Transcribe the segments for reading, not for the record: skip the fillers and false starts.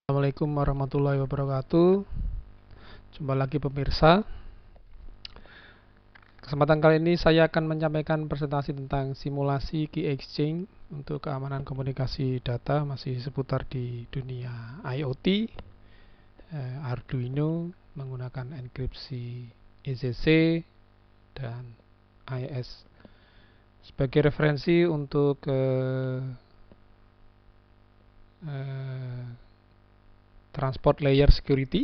Assalamualaikum warahmatullahi wabarakatuh. Jumpa lagi pemirsa. Kesempatan kali ini saya akan menyampaikan presentasi tentang simulasi key exchange untuk keamanan komunikasi data, masih seputar di dunia IoT, Arduino menggunakan enkripsi ECC dan AES. Sebagai referensi untuk transport layer security,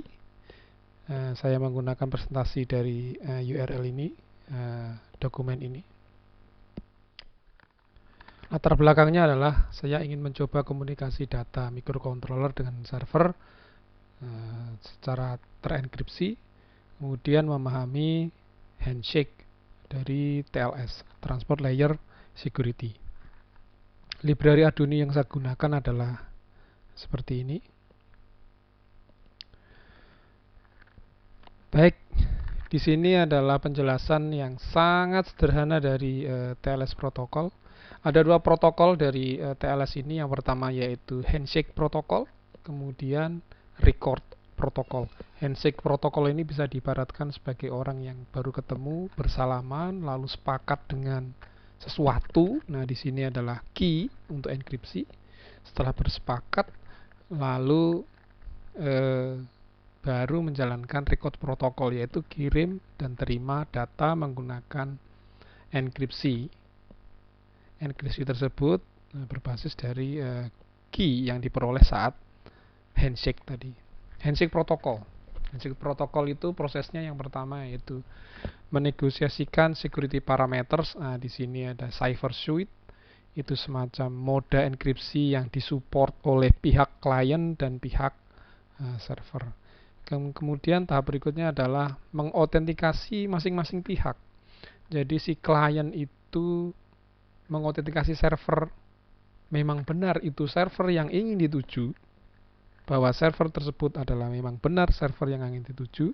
saya menggunakan presentasi dari URL ini, dokumen ini. Latar belakangnya adalah saya ingin mencoba komunikasi data microcontroller dengan server secara terenkripsi, kemudian memahami handshake dari TLS, Transport Layer Security. Library Arduino yang saya gunakan adalah seperti ini. Baik, di sini adalah penjelasan yang sangat sederhana dari TLS protokol. Ada dua protokol dari TLS ini. Yang pertama yaitu handshake protokol, kemudian record protokol. Handshake protokol ini bisa diibaratkan sebagai orang yang baru ketemu, bersalaman, lalu sepakat dengan sesuatu. Nah, di sini adalah key untuk enkripsi. Setelah bersepakat, lalu baru menjalankan record protokol, yaitu kirim dan terima data menggunakan enkripsi. Enkripsi tersebut berbasis dari key yang diperoleh saat handshake tadi. Handshake protokol. Handshake protokol itu prosesnya yang pertama yaitu menegosiasikan security parameters. Nah, di sini ada cipher suite. Itu semacam moda enkripsi yang disupport oleh pihak klien dan pihak server. Kemudian tahap berikutnya adalah mengautentikasi masing-masing pihak. Jadi si klien itu mengautentikasi server memang benar itu server yang ingin dituju, bahwa server tersebut adalah memang benar server yang ingin dituju.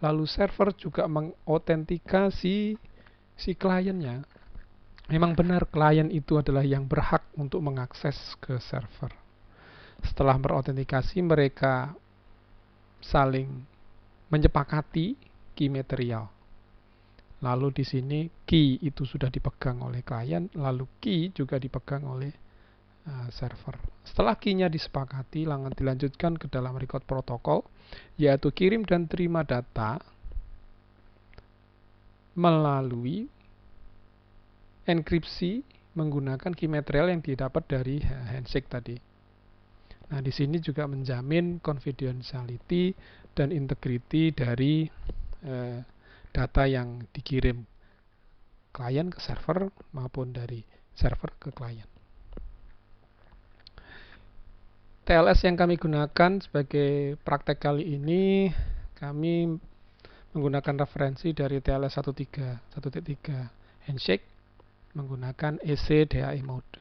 Lalu server juga mengautentikasi si kliennya, memang benar klien itu adalah yang berhak untuk mengakses ke server. Setelah berautentikasi, mereka saling menyepakati key material. Lalu di sini key itu sudah dipegang oleh klien, lalu key juga dipegang oleh server. Setelah key-nya disepakati, dilanjutkan ke dalam record protokol, yaitu kirim dan terima data melalui enkripsi menggunakan key material yang didapat dari handshake tadi. Nah, di sini juga menjamin confidentiality dan integrity dari data yang dikirim klien ke server maupun dari server ke klien. TLS yang kami gunakan sebagai praktek kali ini, kami menggunakan referensi dari TLS 1.3 handshake menggunakan ECDAI mode.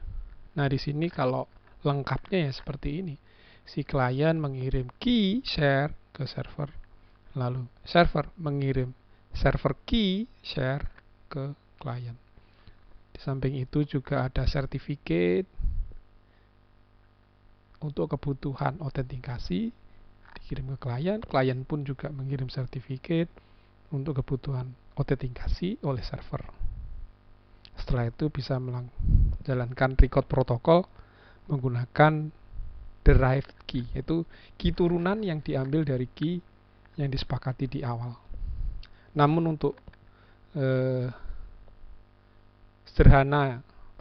Nah, di sini kalau lengkapnya ya seperti ini. Si klien mengirim key share ke server, lalu server mengirim server key share ke klien. Di samping itu juga ada sertifikat untuk kebutuhan autentikasi dikirim ke klien. Klien pun juga mengirim sertifikat untuk kebutuhan autentikasi oleh server. Setelah itu bisa menjalankan record protokol menggunakan derived key, yaitu key turunan yang diambil dari key yang disepakati di awal. Namun untuk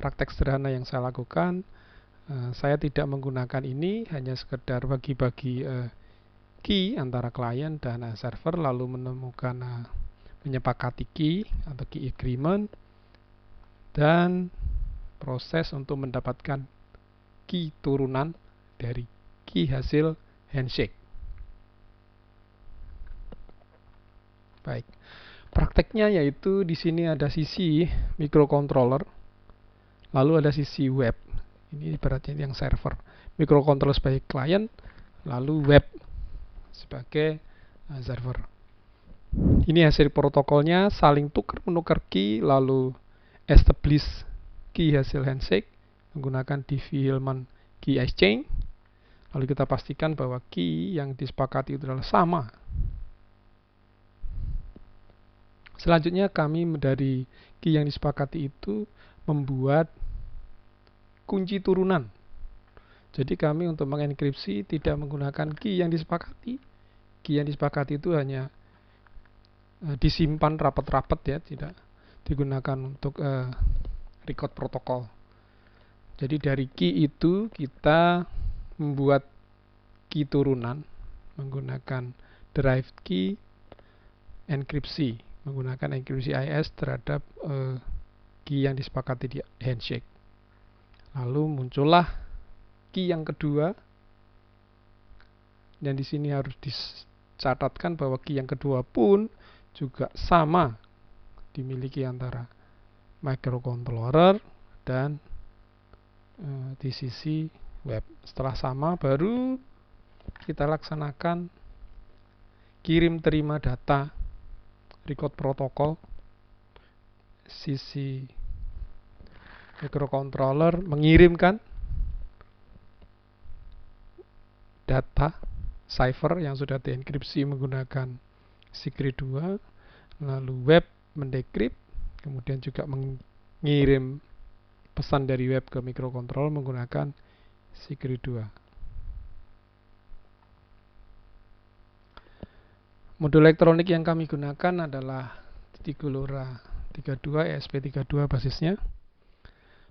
praktek sederhana yang saya lakukan, saya tidak menggunakan ini, hanya sekedar bagi-bagi key antara klien dan server, lalu menemukan menyepakati key atau key agreement, dan proses untuk mendapatkan key turunan dari key hasil handshake. Baik, prakteknya yaitu di sini ada sisi microcontroller, lalu ada sisi web. Ini ibaratnya yang server, microcontroller sebagai klien, lalu web sebagai server. Ini hasil protokolnya, saling menukar key, lalu establish key hasil handshake menggunakan Diffie-Hellman key exchange, Lalu kita pastikan bahwa key yang disepakati itu adalah sama. Selanjutnya kami dari key yang disepakati itu membuat kunci turunan. Jadi kami untuk mengenkripsi tidak menggunakan key yang disepakati. Key yang disepakati itu hanya disimpan rapat-rapat ya, tidak digunakan untuk record protokol. Jadi dari key itu kita membuat key turunan menggunakan derived key enkripsi, menggunakan enkripsi IS terhadap key yang disepakati di handshake. Lalu muncullah key yang kedua, dan di sini harus dicatatkan bahwa key yang kedua pun juga sama dimiliki antara microcontroller dan di sisi web. Setelah sama, baru kita laksanakan kirim terima data record protokol. Sisi microcontroller mengirimkan data cipher yang sudah dienkripsi menggunakan secret 2, lalu web mendekrypt, kemudian juga mengirim pesan dari web ke microcontroller menggunakan secret 2. Modul elektronik yang kami gunakan adalah Tigo LoRa 32 ESP32 basisnya.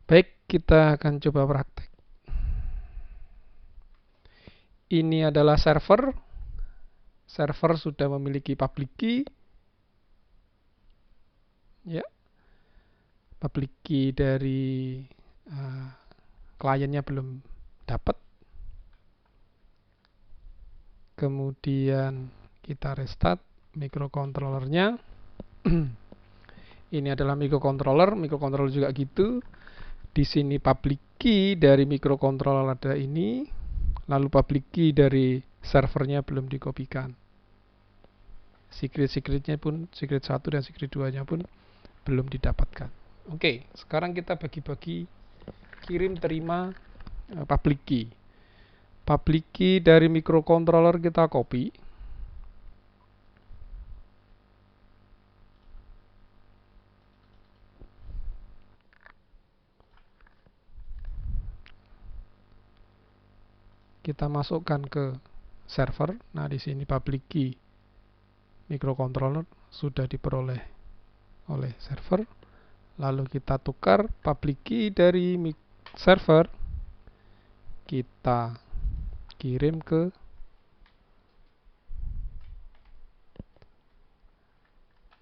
Baik, kita akan coba praktek. Ini adalah server. Server sudah memiliki public key. Ya. Public key dari kliennya belum dapat. Kemudian kita restart microcontrollernya. Ini adalah microcontroller juga gitu. Di sini public key dari microcontroller ada ini, lalu public key dari servernya belum dikopikan. Secret-secretnya pun, secret 1 dan secret 2-nya pun belum didapatkan. Oke, sekarang kita bagi-bagi kirim terima public key. Public key dari microcontroller kita copy. Kita masukkan ke server. Nah, di sini public key microcontroller sudah diperoleh oleh server. Lalu kita tukar public key dari server, kita kirim ke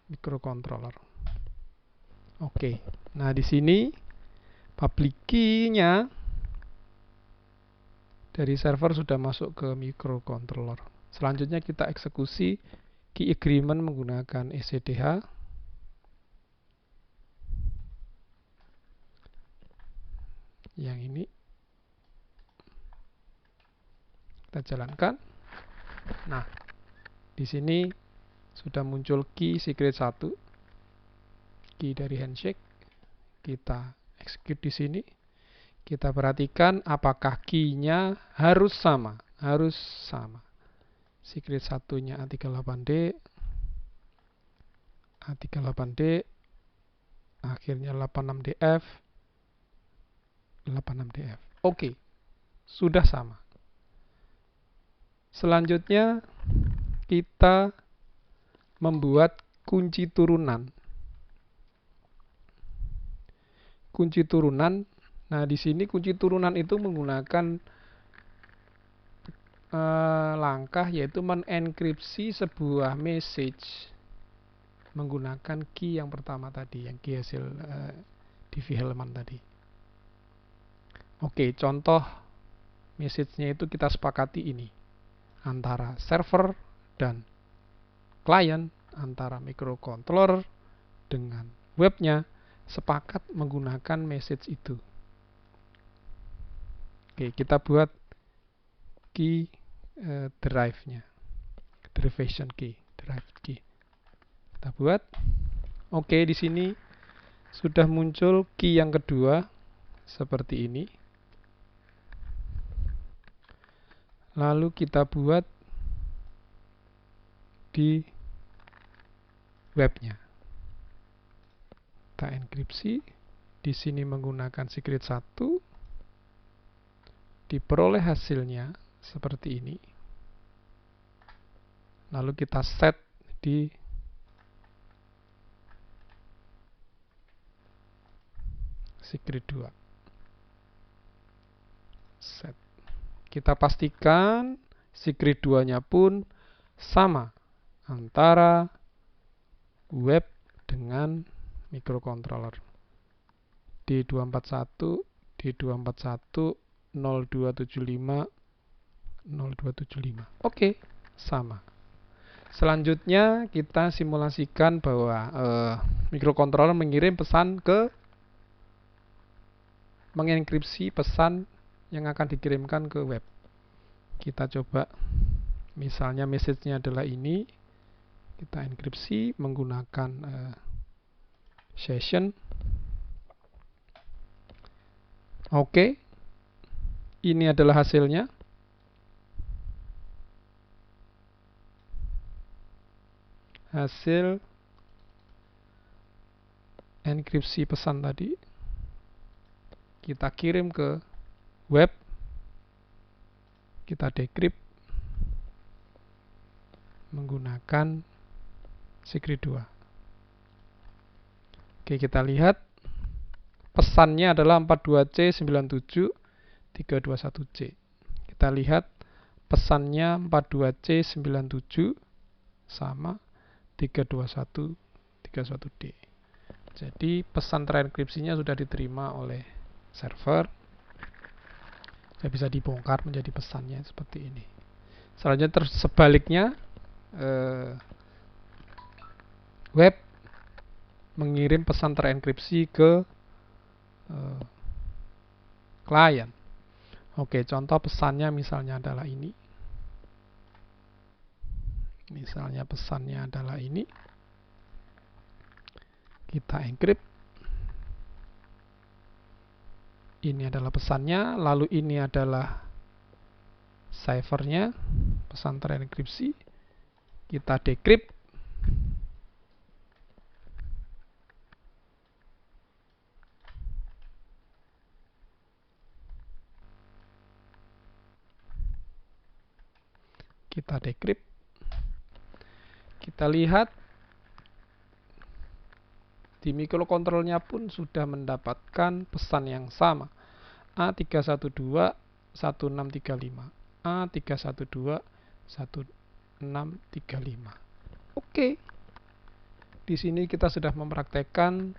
microcontroller. Oke. Nah, di sini public key-nya dari server sudah masuk ke microcontroller. Selanjutnya kita eksekusi key agreement menggunakan ECDH. Yang ini kita jalankan. Nah, di sini sudah muncul key secret 1, key dari handshake. Kita execute di sini. Kita perhatikan apakah key-nya harus sama. Harus sama. Secret 1-nya A38D, A38D, akhirnya 86DF, 86DF. Oke, sudah sama. Selanjutnya kita membuat kunci turunan. Kunci turunan. Nah, di sini kunci turunan itu menggunakan langkah yaitu menenkripsi sebuah message menggunakan key yang pertama tadi, yang key hasil DV Hellman tadi. Oke, contoh message-nya itu kita sepakati ini antara server dan client, antara microcontroller dengan webnya sepakat menggunakan message itu. Oke, kita buat key drive-nya, derivation key, derived key. Kita buat. Oke, di sini sudah muncul key yang kedua seperti ini. lalu kita buat di webnya. Kita enkripsi, di sini menggunakan secret 1, diperoleh hasilnya seperti ini. Lalu kita set di secret 2. Set. Kita pastikan secret 2-nya pun sama antara web dengan microcontroller. D241, D241, 0275, 0275. Oke, sama. Selanjutnya kita simulasikan bahwa microcontroller mengirim pesan mengenkripsi pesan yang akan dikirimkan ke web. Kita coba, misalnya message-nya adalah ini, kita enkripsi menggunakan session. Oke, ini adalah hasilnya. Hasil enkripsi pesan tadi kita kirim ke web, kita decrypt menggunakan secret 2. Oke, kita lihat pesannya adalah 42C97 321C. Kita lihat pesannya 42C97 sama 321 D. Jadi pesan terenkripsinya sudah diterima oleh server. Saya bisa dibongkar menjadi pesannya seperti ini. Selanjutnya sebaliknya, web mengirim pesan terenkripsi ke klien. Oke, contoh pesannya misalnya adalah ini. Misalnya pesannya adalah ini. Kita encrypt. Ini adalah pesannya, lalu ini adalah ciphernya, pesan terenkripsi. Kita decrypt. Kita decrypt. Kita lihat di microcontrollernya pun sudah mendapatkan pesan yang sama. A312 1635. A312 1635. Oke. Di sini kita sudah mempraktekkan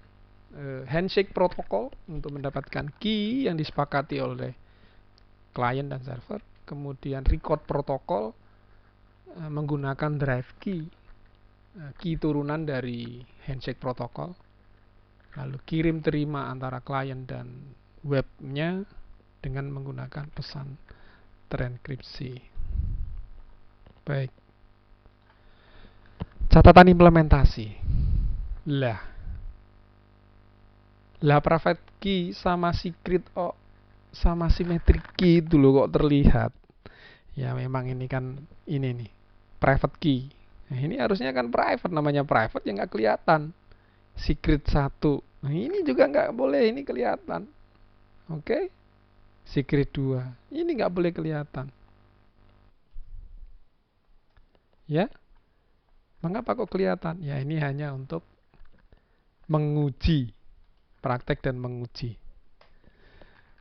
handshake protokol untuk mendapatkan key yang disepakati oleh klien dan server. Kemudian record protokol menggunakan drive key turunan dari handshake protokol. Lalu kirim terima antara klien dan webnya dengan menggunakan pesan terenkripsi. Baik. Catatan implementasi. Lah private key sama secret sama symmetric key itu loh kok terlihat. Ya memang ini kan ini nih private key. Nah, ini harusnya kan private, namanya private yang nggak kelihatan. Secret 1. Nah, ini juga nggak boleh ini kelihatan. Oke. Secret 2. Ini nggak boleh kelihatan. Ya. Mengapa kok kelihatan? Ya ini hanya untuk menguji. Praktek dan menguji.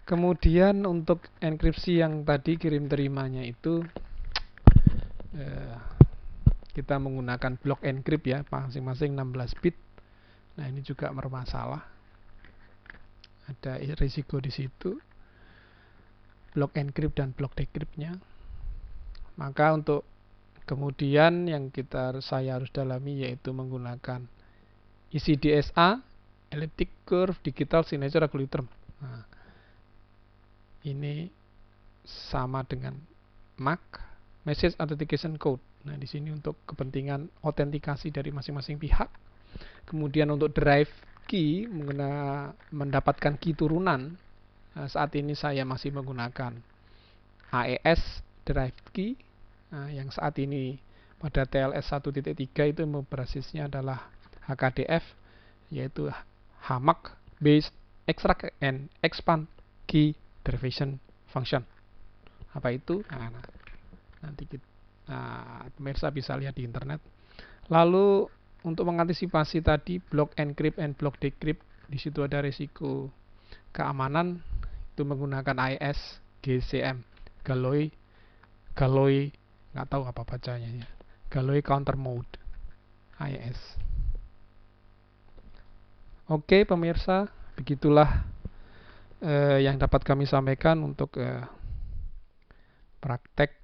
Kemudian untuk enkripsi yang tadi kirim terimanya itu kita menggunakan block encrypt ya, masing-masing 16 bit. Nah, ini juga bermasalah. Ada risiko di situ. Block encrypt dan block decrypt-nya. Maka untuk kemudian yang saya harus dalami yaitu menggunakan ECDSA, Elliptic Curve Digital Signature Algorithm. Nah, ini sama dengan MAC, Message Authentication Code. Nah, di sini untuk kepentingan autentikasi dari masing-masing pihak. Kemudian untuk drive key, mendapatkan key turunan. Saat ini saya masih menggunakan AES derived key. Yang saat ini pada TLS 1.3 itu basisnya adalah HKDF, yaitu HMAC based extract and expand key derivation function. Apa itu? Nanti pemirsa bisa lihat di internet. Lalu untuk mengantisipasi tadi block encrypt and block decrypt, di situ ada risiko keamanan, itu menggunakan AES GCM, Galois nggak tahu apa bacanya ya, Galois Counter Mode AES. Oke pemirsa, begitulah yang dapat kami sampaikan untuk praktek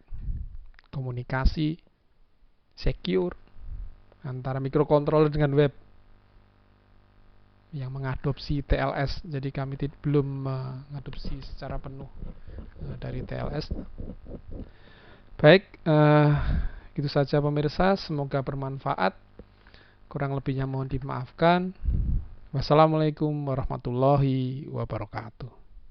komunikasi secure antara microcontroller dengan web yang mengadopsi TLS. Jadi kami belum mengadopsi secara penuh dari TLS. Baik, itu saja pemirsa, semoga bermanfaat. Kurang lebihnya mohon dimaafkan. Wassalamualaikum warahmatullahi wabarakatuh.